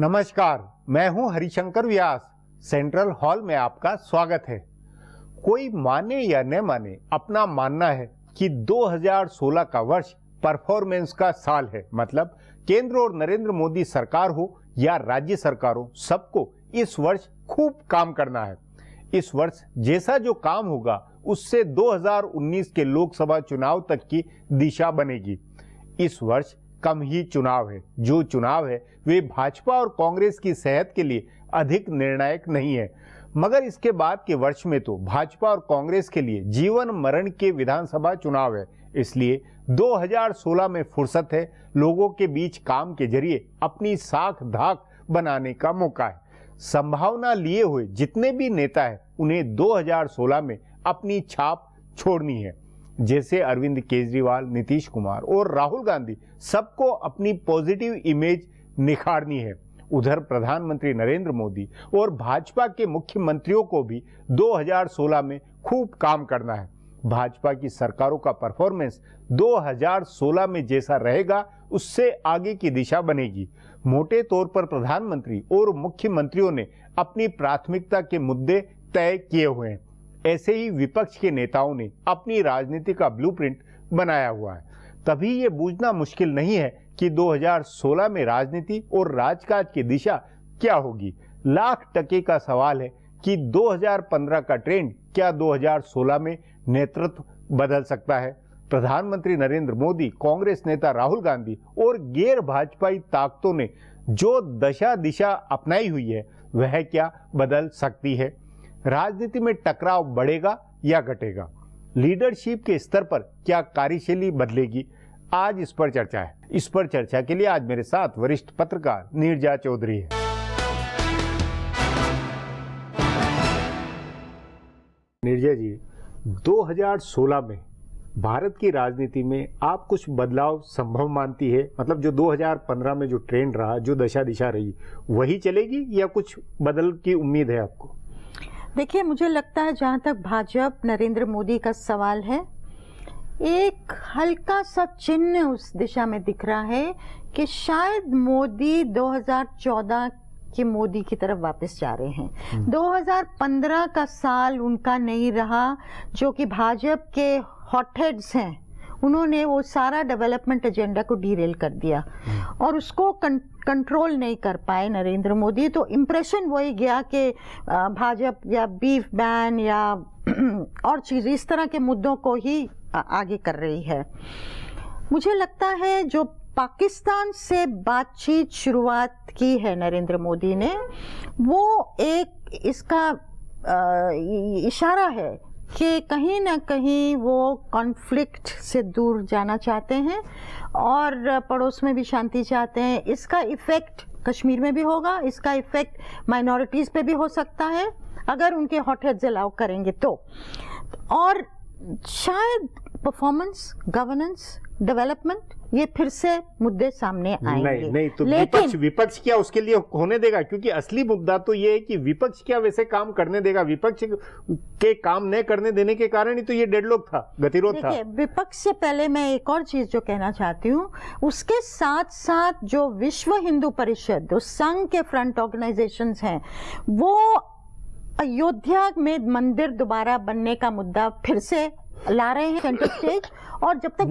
नमस्कार, मैं हूं हरिशंकर व्यास। सेंट्रल हॉल में आपका स्वागत है। कोई माने या न माने, अपना मानना है कि 2016 का वर्ष परफॉर्मेंस का साल है। मतलब केंद्र और नरेंद्र मोदी सरकार हो या राज्य सरकारों, सबको इस वर्ष खूब काम करना है। इस वर्ष जैसा जो काम होगा उससे 2019 के लोकसभा चुनाव तक की दिशा बनेगी। इस वर्ष कम ही चुनाव है। जो चुनाव है वे भाजपा और कांग्रेस की सेहत के लिए अधिक निर्णायक नहीं है, मगर इसके बाद के वर्ष में तो भाजपा और कांग्रेस के लिए जीवन मरण के विधानसभा चुनाव है। इसलिए 2016 में फुर्सत है, लोगों के बीच काम के जरिए अपनी साख धाक बनाने का मौका है। संभावना लिए हुए जितने भी नेता हैं उन्हें 2016 में अपनी छाप छोड़नी है। जैसे अरविंद केजरीवाल, नीतीश कुमार और राहुल गांधी, सबको अपनी पॉजिटिव इमेज निखारनी है। उधर प्रधानमंत्री नरेंद्र मोदी और भाजपा के मुख्यमंत्रियों को भी 2016 में खूब काम करना है। भाजपा की सरकारों का परफॉर्मेंस 2016 में जैसा रहेगा उससे आगे की दिशा बनेगी। मोटे तौर पर प्रधानमंत्री और मुख्यमंत्रियों ने अपनी प्राथमिकता के मुद्दे तय किए हुए हैं। ऐसे ही विपक्ष के नेताओं ने अपनी राजनीति का ब्लूप्रिंट बनाया हुआ है। तभी ये बूझना मुश्किल नहीं है कि 2016 में राजनीति और राजकाज की दिशा क्या होगी। लाख टके का सवाल है कि 2015 का ट्रेंड क्या 2016 में नेतृत्व बदल सकता है। प्रधानमंत्री नरेंद्र मोदी, कांग्रेस नेता राहुल गांधी और गैर भाजपाई ताकतों ने जो दशा दिशा अपनाई हुई है वह क्या बदल सकती है। राजनीति में टकराव बढ़ेगा या घटेगा। लीडरशिप के स्तर पर क्या कार्यशैली बदलेगी, आज इस पर चर्चा है। इस पर चर्चा के लिए आज मेरे साथ वरिष्ठ पत्रकार नीरजा चौधरी है। नीरजा जी, 2016 में भारत की राजनीति में आप कुछ बदलाव संभव मानती है? मतलब जो 2015 में जो ट्रेंड रहा, जो दशा दिशा रही, वही चलेगी या कुछ बदल की उम्मीद है आपको? देखिए, मुझे लगता है जहाँ तक भाजपा नरेंद्र मोदी का सवाल है, एक हल्का सा चिन्ह उस दिशा में दिख रहा है कि शायद मोदी 2014 के मोदी की तरफ वापस जा रहे हैं। 2015 का साल उनका नहीं रहा, जो कि भाजपा के हॉटहेड्स हैं, उन्होंने वो सारा डेवलपमेंट एजेंडा को डीरेल कर दिया और उसको कंट्रोल नहीं कर पाए नरेंद्र मोदी। तो इम्प्रेशन वही गया कि भाजपा या बीफ बैन या और चीज़ इस तरह के मुद्दों को ही आगे कर रही है। मुझे लगता है जो पाकिस्तान से बातचीत शुरुआत की है नरेंद्र मोदी ने, वो एक इसका इशारा है कि कहीं ना कहीं वो कॉन्फ्लिक्ट से दूर जाना चाहते हैं और पड़ोस में भी शांति चाहते हैं। इसका इफेक्ट कश्मीर में भी होगा, इसका इफेक्ट माइनॉरिटीज़ पे भी हो सकता है अगर उनके हॉटहेड्स अलाउ करेंगे तो। और शायद परफॉर्मेंस, गवर्नेंस, डेवलपमेंट, ये फिर से मुद्दे सामने आएंगे। नहीं तो लेकिन विपक्ष क्या उसके लिए होने देगा? क्योंकि असली मुद्दा तो ये है कि विपक्ष क्या वैसे काम करने देगा। विपक्ष के काम न करने देने के कारण ही तो ये डेडलॉक था, गतिरोध था। विपक्ष से पहले मैं एक और चीज जो कहना चाहती हूँ, उसके साथ साथ जो विश्व हिंदू परिषद, जो संघ के फ्रंट ऑर्गेनाइजेशंस हैं, वो अयोध्या में मंदिर दोबारा बनने का मुद्दा फिर से ला रहे हैं सेंटर स्टेज। और जब तक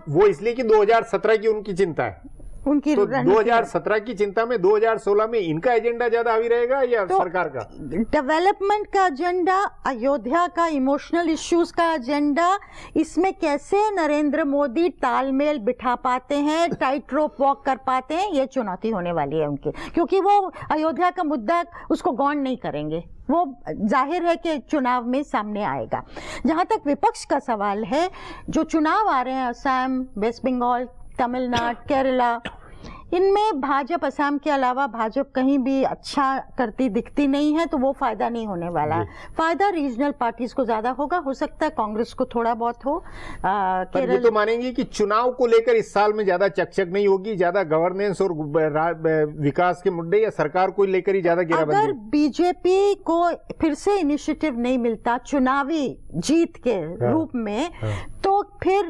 वो इसलिए कि 2017 की उनकी चिंता है, उनकी तो 2017 की चिंता में 2016 में इनका एजेंडा ज्यादा हावी रहेगा या तो सरकार का? डेवलपमेंट का एजेंडा, अयोध्या का इमोशनल इश्यूज का एजेंडा, इसमें कैसे नरेंद्र मोदी तालमेल बिठा पाते हैं, टाइट रोप वॉक कर पाते हैं, ये चुनौती होने वाली है उनकी। क्योंकि वो अयोध्या का मुद्दा उसको गौण नहीं करेंगे, वो जाहिर है कि चुनाव में सामने आएगा। जहां तक विपक्ष का सवाल है, जो चुनाव आ रहे हैं असम, वेस्ट बंगाल, तमिलनाडु, केरला, इनमें भाजपा, असम के अलावा भाजपा कहीं भी अच्छा करती दिखती नहीं है, तो वो फायदा नहीं होने वाला है। फायदा रीजनल पार्टीज को ज्यादा होगा, हो सकता है कांग्रेस को थोड़ा बहुत हो। पर ये तो मानेंगे कि चुनाव को लेकर इस साल में ज्यादा चकचक नहीं होगी, ज्यादा गवर्नेंस और विकास के मुद्दे या सरकार को लेकर ही ज्यादा घेराबंदी। अगर बीजेपी को फिर से इनिशिएटिव नहीं मिलता चुनावी जीत के रूप में, तो तो फिर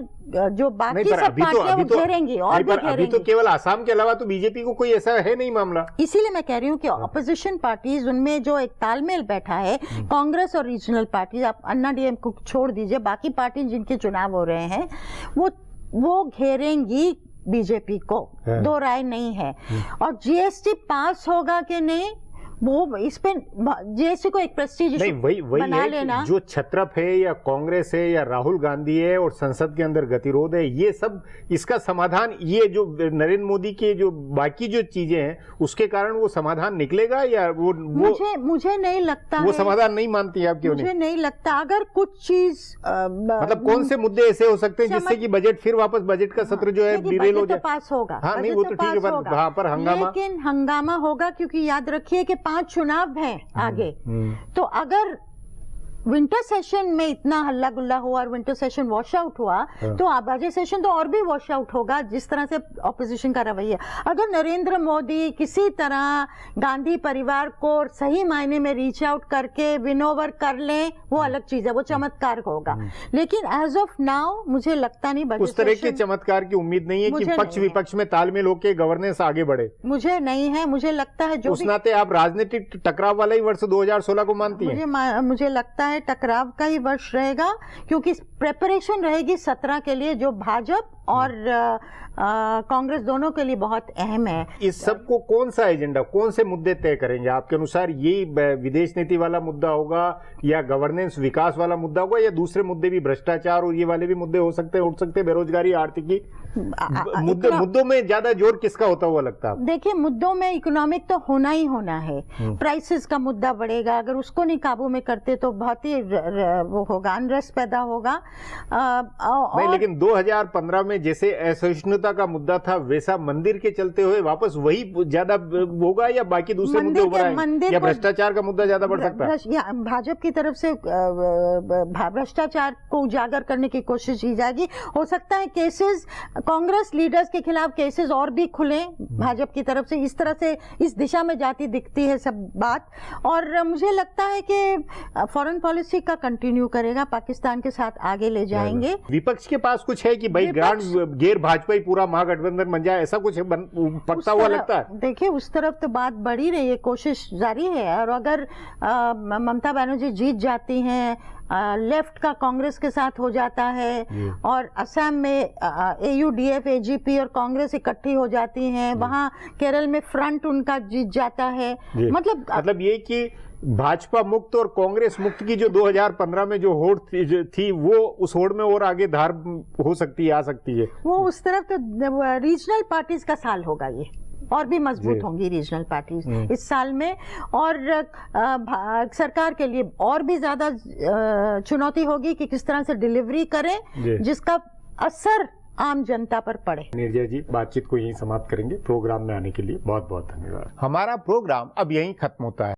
जो बाकी नहीं, पर सब पार्टियां वो घेरेंगी और नहीं, भी पर अभी घेरेंगी। तो केवल आसाम के अलावा तो बीजेपी को कोई ऐसा है नहीं मामला। इसीलिए मैं कह रही हूँ कि ऑपोजिशन पार्टीज उनमें जो एक तालमेल बैठा है, कांग्रेस और रीजनल पार्टीज, आप अन्ना डीएम को छोड़ दीजिए, बाकी पार्टी जिनके चुनाव हो रहे हैं वो घेरेंगी बीजेपी को, दो राय नहीं है। और जीएसटी पास होगा कि नहीं, वो इस पे जीएसटी को एक प्रेस्टीज नहीं, वही बना है लेना। जो छत्रप है या कांग्रेस है या राहुल गांधी है और संसद के अंदर गतिरोध है, ये सब इसका समाधान, ये जो नरेंद्र मोदी के जो बाकी जो चीजें हैं उसके कारण वो समाधान निकलेगा, या वो मुझे नहीं लगता वो है, समाधान नहीं मानती है आप? क्यों मुझे नहीं लगता। अगर कुछ चीज मतलब कौन से मुद्दे ऐसे हो सकते हैं जिससे कि बजट फिर वापस बजट का सत्र जो है डिरेल हो जाए? पास होगा, हाँ नहीं, वो तो ठीक है, वहां पर हंगामा, लेकिन हंगामा होगा क्योंकि याद रखिए कि 5 चुनाव हैं आगे। तो अगर विंटर सेशन में इतना हल्ला गुल्ला हुआ और विंटर सेशन वॉश आउट हुआ, तो बजट सेशन तो और भी वॉश आउट होगा, जिस तरह से ऑपोजिशन का रवैया। अगर नरेंद्र मोदी किसी तरह गांधी परिवार को सही मायने में रीच आउट करके विन ओवर कर लें, वो अलग चीज है, वो चमत्कार होगा। लेकिन एज ऑफ नाउ मुझे लगता नहीं बजट उस तरह के चमत्कार की उम्मीद नहीं है कि पक्ष विपक्ष में तालमेल होकर गवर्नेंस आगे बढ़े। मुझे नहीं है, मुझे लगता है जो उस नाते आप राजनीतिक टकराव वाला ही वर्ष 2016 को मानती हैं? मुझे लगता है टकराव का ही वर्ष रहेगा, क्योंकि प्रेपरेशन रहेगी 17 के लिए, जो भाजपा और कांग्रेस दोनों के लिए बहुत अहम है। इस सब को कौन सा एजेंडा, कौन से मुद्दे तय करेंगे आपके अनुसार? ये विदेश नीति वाला मुद्दा होगा या गवर्नेंस विकास वाला मुद्दा होगा, या दूसरे मुद्दे भी, भ्रष्टाचार और ये वाले भी मुद्दे हो सकते हैं, उठ सकते हैं, बेरोजगारी, आर्थिकी? मुद्दों में ज्यादा जोर किसका होता हुआ लगता है? देखिए, मुद्दों में इकोनॉमिक तो होना ही होना है। प्राइसेस का मुद्दा बढ़ेगा, अगर उसको नहीं काबू में करते तो बहुत ही वो होगा, अनरेस्ट पैदा होगा। नहीं, लेकिन 2015 में जैसे असहिष्णुता का मुद्दा था, वैसा मंदिर के चलते हुए वापस वही ज्यादा होगा, या बाकी दूसरे मुद्दे उभर आएंगे, या भ्रष्टाचार का मुद्दा ज्यादा बढ़ सकता है? भाजपा की तरफ से भ्रष्टाचार को उजागर करने की कोशिश की जाएगी। हो सकता है केसेस, कांग्रेस लीडर्स के खिलाफ केसेस और भी खुले भाजपा की तरफ से, इस तरह से इस दिशा में जाती दिखती है सब बात। और मुझे लगता है कि फॉरेन पॉलिसी का कंटिन्यू करेगा, पाकिस्तान के साथ आगे ले जाएंगे। विपक्ष के पास कुछ है कि भाई ग्रांड गैर भाजपा ही पूरा महागठबंधन बन जाए, ऐसा कुछ पकता हुआ लगता है? देखिए, उस तरफ तो बात बढ़ी रही है, कोशिश जारी है। और अगर ममता बनर्जी जीत जाती हैं, लेफ्ट का कांग्रेस के साथ हो जाता है, और असम में AUDF, AGP और कांग्रेस इकट्ठी हो जाती हैं, वहां केरल में फ्रंट उनका जीत जाता है, मतलब ये कि भाजपा मुक्त और कांग्रेस मुक्त की जो 2015 में जो होड़ थी, वो उस होड़ में और आगे धार हो सकती है, आ सकती है। वो उस तरफ तो रीजनल पार्टीज का साल होगा, ये और भी मजबूत होंगी रीजनल पार्टीज इस साल में। और सरकार के लिए और भी ज्यादा चुनौती होगी कि किस तरह से डिलीवरी करें जिसका असर आम जनता पर पड़े। नीरजा जी, बातचीत को यहीं समाप्त करेंगे। प्रोग्राम में आने के लिए बहुत बहुत धन्यवाद। हमारा प्रोग्राम अब यहीं खत्म होता है।